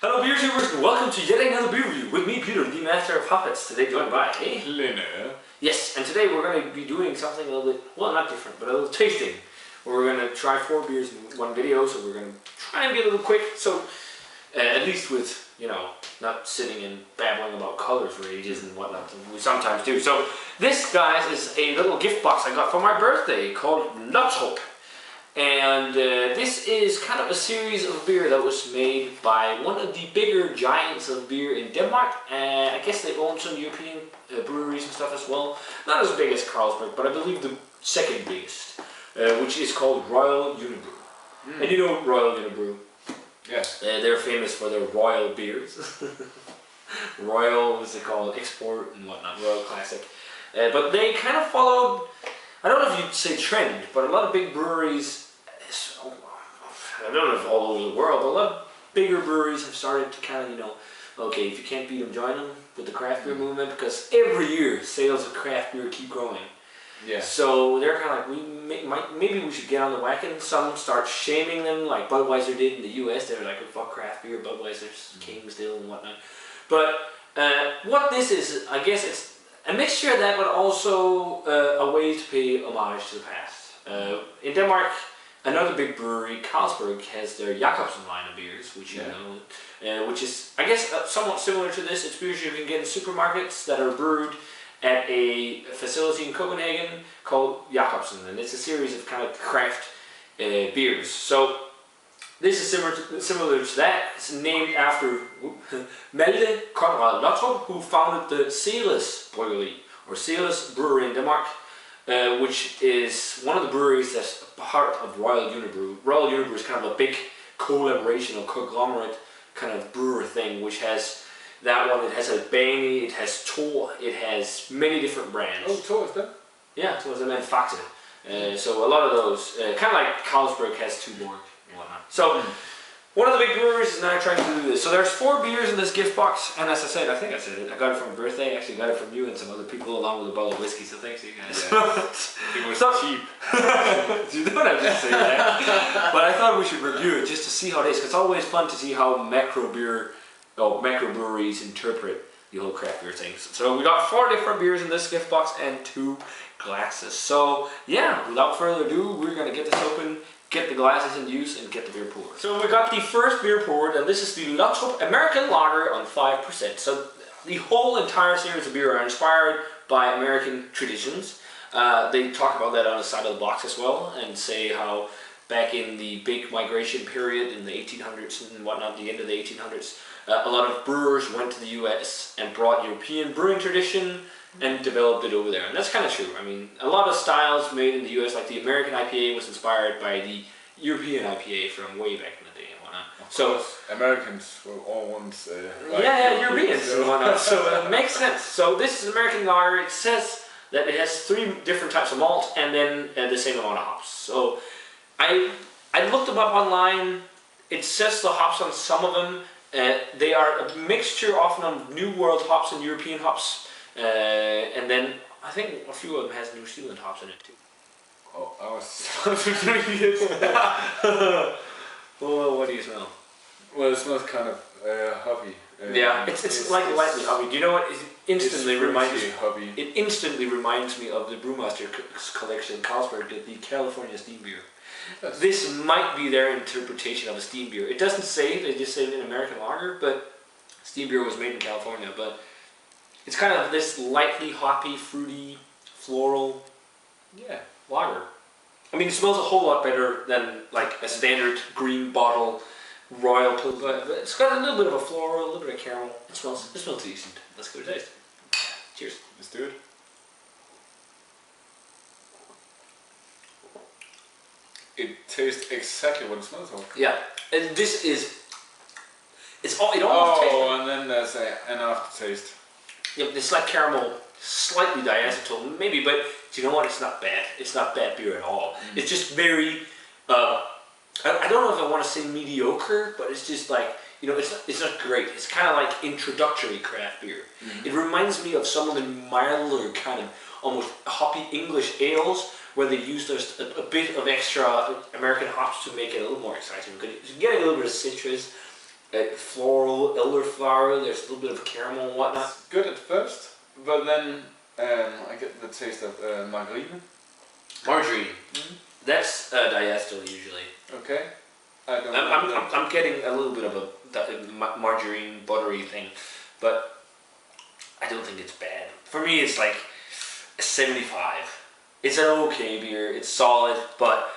Hello beer viewers and welcome to yet another beer review with me, Peter, the master of puppets. Today joined by Lena. Yes, and today we're going to be doing something a little bit, well, not different, but a little tasting. We're going to try 4 beers in one video, so we're going to try and be a little quick, so at least with, you know, not sitting and babbling about colors for ages and whatnot, we sometimes do. So this, guys, is a little gift box I got for my birthday called Lottrup. And this is kind of a series of beer that was made by one of the bigger giants of beer in Denmark. I guess they own some European breweries and stuff as well. Not as big as Carlsberg, but I believe the second biggest, which is called Royal Unibrew. And you know Royal Unibrew? Yes. They're famous for their royal beers. Royal, what's it called? Export and whatnot, Royal Classic. But they kind of followed, I don't know if you'd say trend, but a lot of big breweries, I don't know if all over the world, but a lot of bigger breweries have started to kind of, you know, okay, if you can't beat them, join them with the craft beer movement, because every year sales of craft beer keep growing. Yeah. So they're kind of like, maybe we should get on the wagon. Some start shaming them, like Budweiser did in the US. They were like, oh, fuck craft beer, Budweiser's king still and whatnot. But what this is, I guess it's a mixture of that, but also a way to pay homage to the past. In Denmark, another big brewery, Carlsberg, has their Jacobsen line of beers, which you know, which is, I guess, somewhat similar to this. It's beers you can get in supermarkets that are brewed at a facility in Copenhagen called Jacobsen, and it's a series of kind of craft beers. So this is similar to that. It's named after Malte Conrad Lottrup, who founded the Seles Brewery, or Seles Brewery in Denmark, which is one of the breweries that's part of Royal Unibrew. Royal Unibrew is kind of a big collaboration or conglomerate kind of brewer thing, which has that one. It has a Bani, it has Tor, it has many different brands. Oh, Tor is that? Yeah, Tor is, and then Faxe. So a lot of those, kind of like Carlsberg has Tuborg and whatnot. So one of the big breweries is now trying to do this. So there's 4 beers in this gift box, and as I said, I think I said it, I got it for my birthday. I actually got it from you and some other people along with a bottle of whiskey, so thanks to you guys. Yeah. It was cheap. You don't have to say that. But I thought we should review it just to see how it is, because it's always fun to see how macro breweries interpret the whole craft beer things. So we got 4 different beers in this gift box and 2 glasses. So yeah, without further ado, we're going to get this open, get the glasses in use, and get the beer poured. So we got the first beer poured, and this is the Lottrup American Lager on 5%. So the whole entire series of beer are inspired by American traditions. They talk about that on the side of the box as well, and say how back in the big migration period in the 1800s and whatnot, the end of the 1800s, a lot of brewers went to the US and brought European brewing tradition and developed it over there. And that's kind of true. I mean, a lot of styles made in the US, like the American IPA was inspired by the European IPA from way back in the day and whatnot. So Americans were all once Europeans and whatnot. So it makes sense. So this is American lager. It says that it has 3 different types of malt and then the same amount of hops. So I looked them up online. It says the hops on some of them. They are a mixture often of New World hops and European hops. And then I think a few of them has New Zealand hops in it too. Oh, I was Well, what do you smell? Well, it smells kind of hoppy. Yeah, it's like lightly hoppy. Do you know what? It instantly reminds hoppy. It instantly reminds me of the Brewmaster collection Carlsberg did, the California Steam Beer. Yes. This might be their interpretation of a steam beer. It doesn't say, they just say an American lager, but steam beer was made in California. But it's kind of this lightly hoppy, fruity, floral, lager. I mean, it smells a whole lot better than like a standard green bottle Royal Pilsner, but it's got a little bit of a floral, a little bit of caramel. It smells decent. Let's give it a taste. Cheers. Let's do it. It tastes exactly what it smells like. Yeah, and this is, it almost tastes like, and then there's an aftertaste. Yeah, it's like caramel, slightly diacetyl, maybe, but do you know what? It's not bad. It's not bad beer at all. It's just very, I don't know if I want to say mediocre, but it's just like, you know, it's not great. It's kind of like introductory craft beer. It reminds me of some of the milder kind of almost hoppy English ales where they use a bit of extra American hops to make it a little more exciting. You're getting a little bit of citrus, floral, elderflower. There's a little bit of caramel and whatnot. It's good at first, but then I get the taste of margarine. Margarine. That's diacetyl usually. Okay. I don't I'm getting a little bit of a margarine buttery thing, but I don't think it's bad. For me, it's like a 75. It's an okay beer. It's solid, but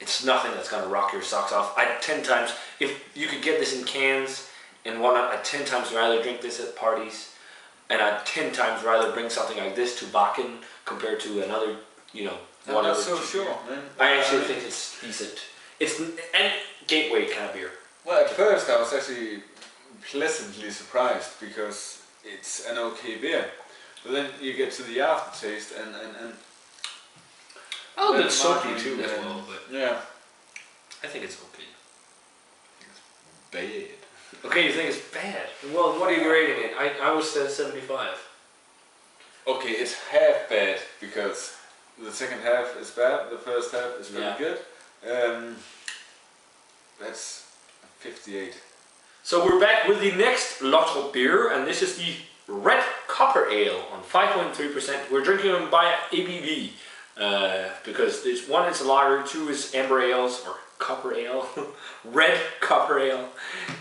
it's nothing that's gonna rock your socks off. I'd 10 times, if you could get this in cans and whatnot, I'd 10 times rather drink this at parties, and I'd 10 times rather bring something like this to Bakken compared to another, you know, I'm not so sure, man. I actually think it's decent. It's and gateway kind of beer. Well, at first I was actually pleasantly surprised because it's an okay beer, but then you get to the aftertaste and a little bit soapy too as well, but yeah, I think it's okay. it's bad. Okay, you think it's bad? Well, what are you rating it? I was 75. Okay, it's half bad because the second half is bad, the first half is really good. That's 58. So we're back with the next Lottrup beer, and this is the Red Copper Ale on 5.3%. We're drinking them by ABV because it's one is a lager, two is amber ales or copper ale, red copper ale,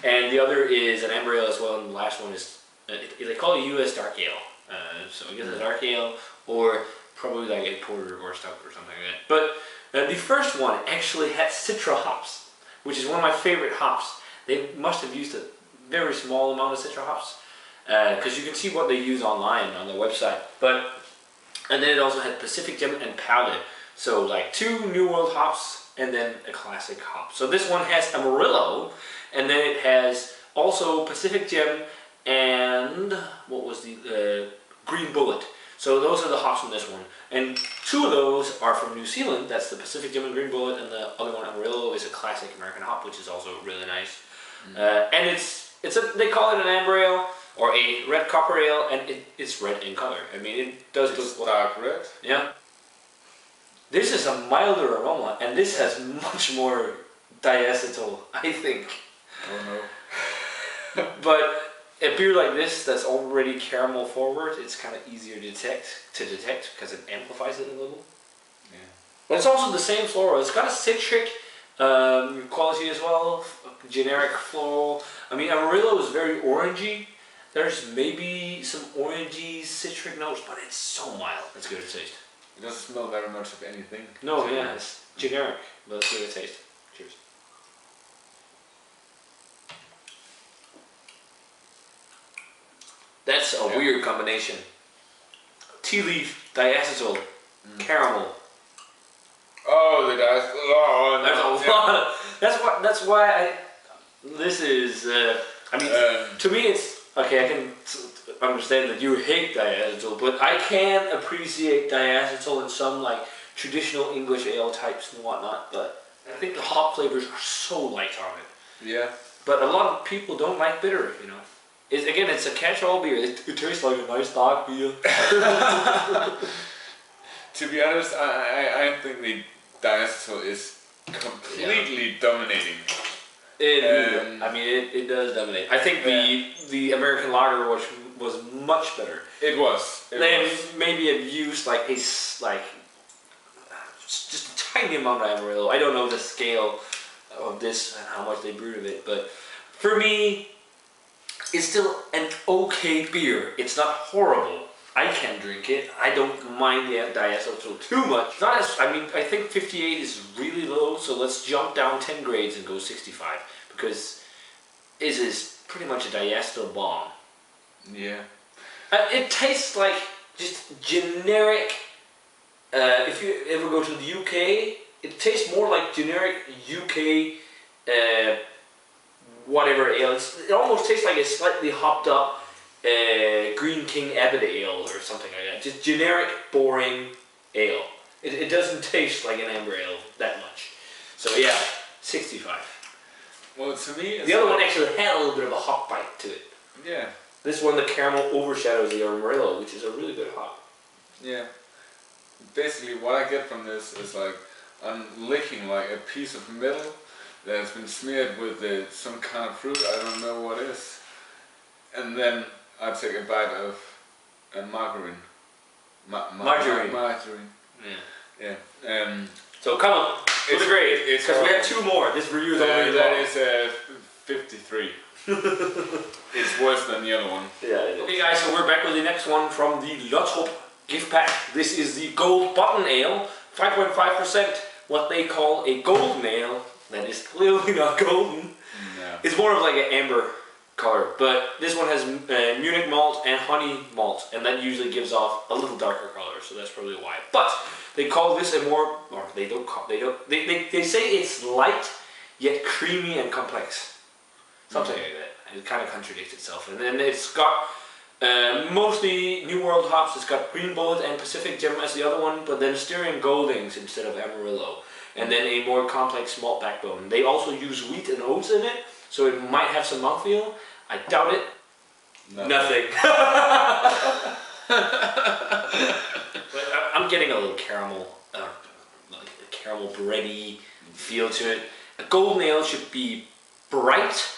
and the other is an amber ale as well. And the last one is they call it US dark ale. So I guess a dark ale or probably like a porter or stout or something like that. But the first one actually had citra hops, which is one of my favorite hops. They must have used a very small amount of citra hops because you can see what they use online on their website. And then it also had Pacific Gem and Palette. So like 2 New World hops and then a classic hop. So this one has Amarillo, and then it has also Pacific Gem and what was the Green Bullet. So those are the hops from this one. And 2 of those are from New Zealand. That's the Pacific Gem and Green Bullet, and the other one, Amarillo, is a classic American hop, which is also really nice. And they call it an amber ale or a red copper ale, and it's red in color. I mean, it does look dark red. Yeah. This is a milder aroma, and this has much more diacetyl, I think. Oh no. But a beer like this that's already caramel forward, it's kind of easier to detect because it amplifies it a little. Yeah. But it's also the same floral. It's got a citric quality as well, generic floral. I mean, Amarillo is very orangey. There's maybe some orangey citric notes, but it's so mild. It's good to taste. It doesn't smell very much of anything. No, yeah, it's generic, but it's good to taste. Cheers. That's a weird combination. Tea leaf, diacetyl, caramel. Oh, the dice. Oh, no. There's a lot of. That's why this is. I mean, to me, it's okay. I can understand that you hate diacetyl, but I can appreciate diacetyl in some like traditional English ale types and whatnot. But I think the hop flavors are so light on it. Yeah. But a lot of people don't like bitter, you know. It's a catch-all beer. It tastes like a nice dark beer. To be honest, I think the diacetyl is completely dominating. I mean, it does dominate. I think the American lager was much better. It was. They maybe have used like just a tiny amount of Amarillo. I don't know the scale of this and how much they brewed of it, but for me, it's still an okay beer. It's not horrible. I can drink it. I don't mind the diacetyl too much. Not as I think 58 is really low, so let's jump down 10 grades and go 65 because this is pretty much a diacetyl bomb. Yeah. It tastes like just generic. If you ever go to the UK, it tastes more like generic UK whatever ale. It almost tastes like a slightly hopped up Green King Abbot ale or something like that. Just generic, boring ale. It doesn't taste like an amber ale that much. So yeah, 65. Well, to me, the other one actually had a little bit of a hop bite to it. Yeah. This one, the caramel overshadows the Amarillo, which is a really good hop. Yeah. Basically, what I get from this is like I'm licking like a piece of metal that has been smeared with some kind of fruit. I don't know what it is. And then I take a bite of margarine. Margarine. Margarine. Yeah. Yeah. So come on, what's the grade? Because we have 2 more. This review is already that long. is 53. It's worse than the other one. Yeah. Okay, guys, so we're back with the next one from the Lottrup gift pack. This is the Gold Button Ale, 5.5%. What they call a golden ale. That is clearly not golden. No. It's more of like an amber color, but this one has Munich malt and honey malt, and that usually gives off a little darker color, so that's probably why. But they call this a more, or they say it's light yet creamy and complex, something like that. It kind of contradicts itself, and then it's got mostly New World hops. It's got Green Bullet and Pacific Gem as the other one, but then Styrian Goldings instead of Amarillo, and then a more complex malt backbone. They also use wheat and oats in it, so it might have some mouthfeel. I doubt it. Nothing. But I'm getting a little caramel, like a caramel bready feel to it. A golden ale should be bright,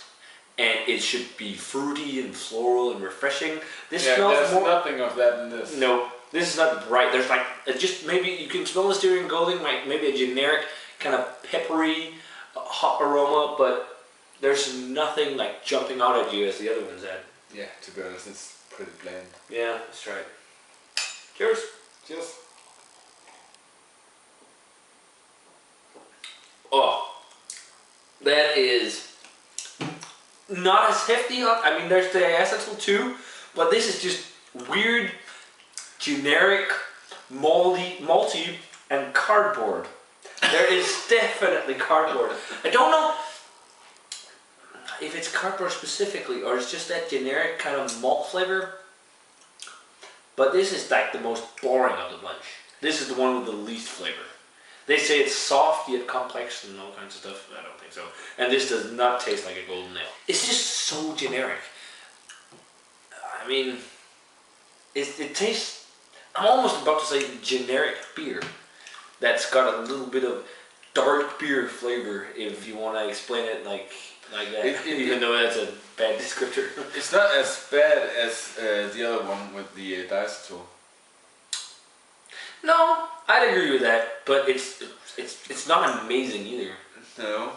and it should be fruity and floral and refreshing. This smells there's more. nothing of that in this. No, this is not bright. There's like just maybe you can smell the Styrian Golding, like maybe a generic kind of peppery hop aroma, but there's nothing like jumping out at you as the other ones had. Yeah, to be honest, it's pretty bland. Yeah, that's right. Cheers. Cheers. Oh, that is not as hefty. I mean, there's the acetyl too, but this is just weird, generic, malty, and cardboard. There is definitely cardboard. I don't know if it's cardboard specifically, or it's just that generic kind of malt flavor. But this is like the most boring of the bunch. This is the one with the least flavor. They say it's soft yet complex and all kinds of stuff. I don't think so. And this does not taste like a golden ale. It's just so generic. I mean, it tastes, I'm almost about to say generic beer. That's got a little bit of dark beer flavor, if you want to explain it like that, even though that's a bad descriptor. It's not as bad as the other one with the diacetyl. No, I'd agree with that, but it's not amazing either. No.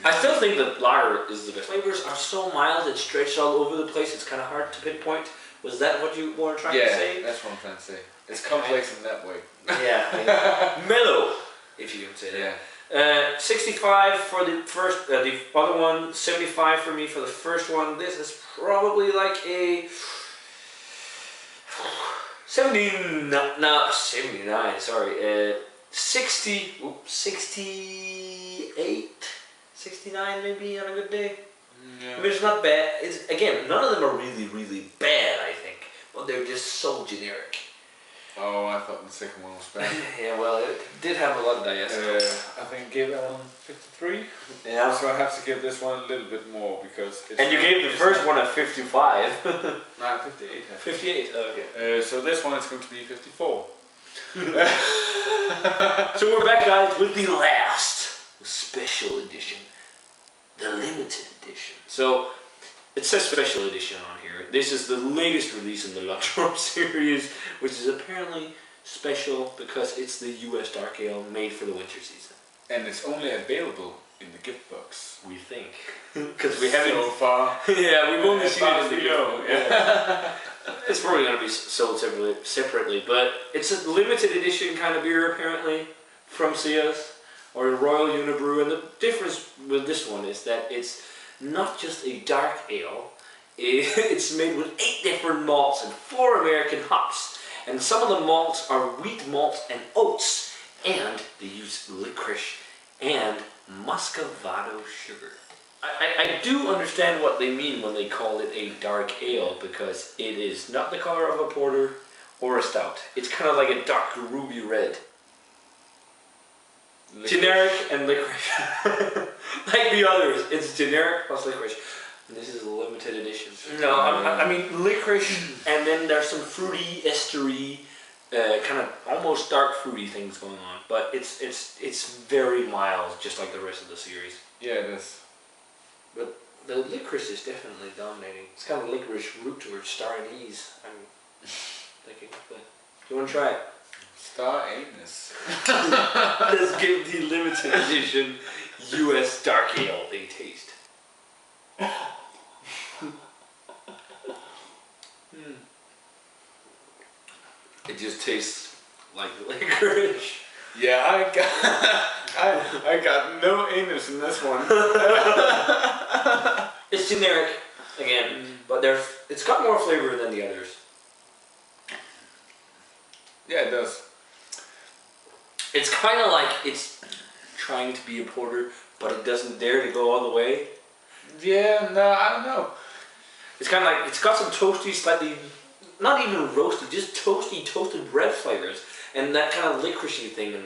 I still think that lager is the best. Flavors are so mild and stretched all over the place, it's kind of hard to pinpoint. Was that what you were trying to say? Yeah, that's what I'm trying to say. It's complex in that way. Yeah. Mellow, if you can say that. Yeah. 65 for the first, the other one, 75 for me for the first one. This is probably like a 79, sorry, 68, 69 maybe on a good day. Yeah. I mean, it's not bad. It's, again, none of them are really, really bad, I think. But they're just so generic. Oh, I thought the second one was bad. Yeah, well, it did have a lot of diacetyl. I think give that one 53. Yeah. So I have to give this one a little bit more because it's... And you gave the first one a 55. No, 58. 58, okay. So this one is going to be 54. So we're back, guys, with the last special edition. The limited edition. So, it says special edition on here. This is the latest release in the Lottrup series, which is apparently special because it's the US Dark Ale made for the winter season. And it's only available in the gift box. We think. Because we haven't... So far. Yeah, we've only seen it in the gift go. box. Yeah. It's probably going to be sold separately, but it's a limited edition kind of beer apparently from Sears or Royal Unibrew, and the difference with this one is that it's not just a dark ale, it's made with 8 different malts and 4 American hops, and some of the malts are wheat malt and oats, and they use licorice and muscovado sugar. I do understand what they mean when they call it a dark ale, because it is not the color of a porter or a stout. It's kind of like a dark ruby red. Licorice. Generic and licorice. Like the others, it's generic plus licorice. And this is a limited edition. No, I mean licorice, and then there's some fruity, estery kind of almost dark fruity things going on, but it's very mild, just like the rest of the series. Yeah, it is. But the licorice is definitely dominating. It's kind of licorice root towards star anise. I'm thinking, but you want to try it? Star anise. Let's give the limited edition U.S. Dark Ale a taste. It just tastes like licorice. Yeah, I got no anus in this one. It's generic again, but it's got more flavor than the others. Yeah, it does. It's kind of like it's trying to be a porter, but it doesn't dare to go all the way. Yeah, no, I don't know. It's kind of like it's got some toasty, slightly, not even roasted, just toasted bread flavors, and that kind of licoricey thing. And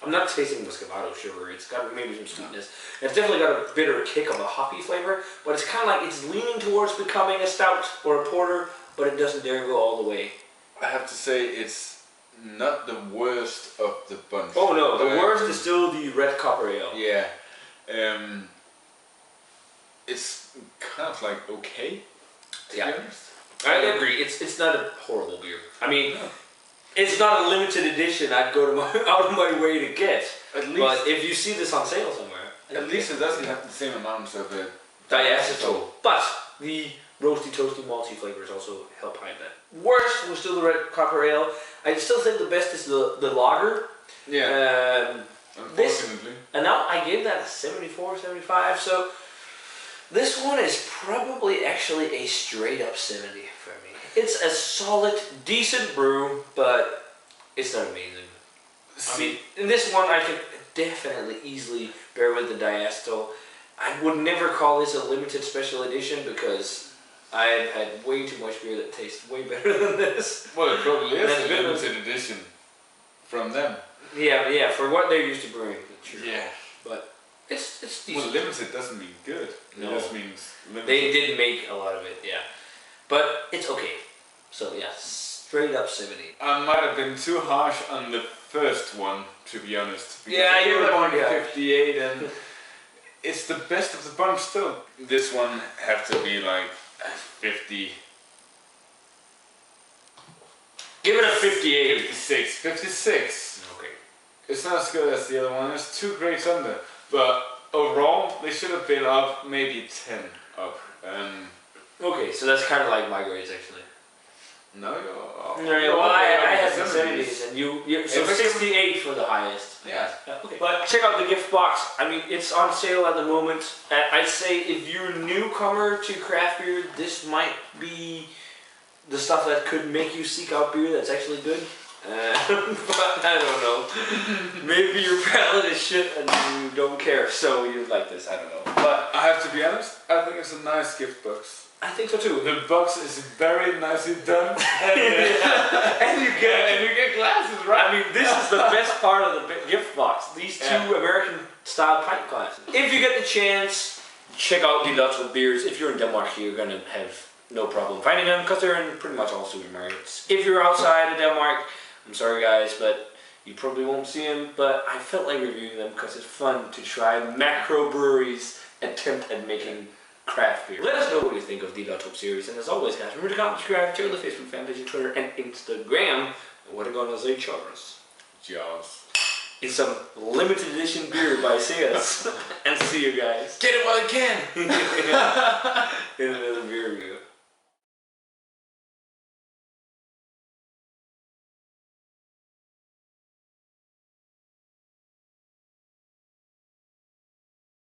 I'm not tasting muscovado sugar. It's got maybe some sweetness. It's definitely got a bitter kick of a hoppy flavor, but it's kind of like it's leaning towards becoming a stout or a porter, but it doesn't dare go all the way. I have to say it's not the worst of the bunch. Oh no, the worst is still the red copper ale. Yeah. It's kind of like okay, to be honest. I agree. It's not a horrible beer. I mean, it's not a limited edition I'd go to out of my way to get. At least, but if you see this on sale somewhere, at least it doesn't have the same amounts of diacetyl. But the roasty, toasty, malty flavors also help hide that. Worst was still the red copper ale. I still think the best is the lager. Yeah. Unfortunately. And now I gave that a 74, 75. So this one is probably actually a straight up 70 for me. It's a solid, decent brew, but it's not amazing. I mean, in this one I could definitely easily bear with the diacetyl. I would never call this a limited special edition because I've had way too much beer that tastes way better than this. Well, it probably is a limited edition from them. Yeah, for what they're used to brewing. Sure. Yeah. But it's decent. Well, limited doesn't mean good. No. It just means limited. They did make a lot of it, yeah. But it's okay. So yeah, straight up 70. I might have been too harsh on the first one, to be honest. Yeah, you you're were the 58 and it's the best of the bunch still. This one have to be like 50. Give it a 58. 56. 56. Okay. It's not as good as the other one. It's 2 grades under. But overall, they should have been up maybe 10 up. Okay, so that's kind of like my grades actually. No, Well, I had the 70s and you so 68 for the highest. Yeah. Okay. But check out the gift box. I mean, it's on sale at the moment. I'd say if you're a newcomer to craft beer, this might be the stuff that could make you seek out beer that's actually good. But I don't know. Maybe your palate is shit and you don't care, so you like this. I don't know. But I have to be honest, I think it's a nice gift box. I think so too. The box is very nicely done, and you get glasses, right? I mean, this is the best part of the gift box. These two American-style pint glasses. If you get the chance, check out the Lottrup beers. If you're in Denmark, you're gonna have no problem finding them because they're in pretty much all supermarkets. If you're outside of Denmark, I'm sorry guys, but you probably won't see them. But I felt like reviewing them because it's fun to try macro breweries' attempt at making craft beer. Let us know what you think of the Lottrup series, and as always guys, remember to comment, subscribe, share the Facebook fan page, Twitter and Instagram. And what are gonna say, Charles? Jaws. It's some limited edition beer by Sears. And see you guys. Get it while you can!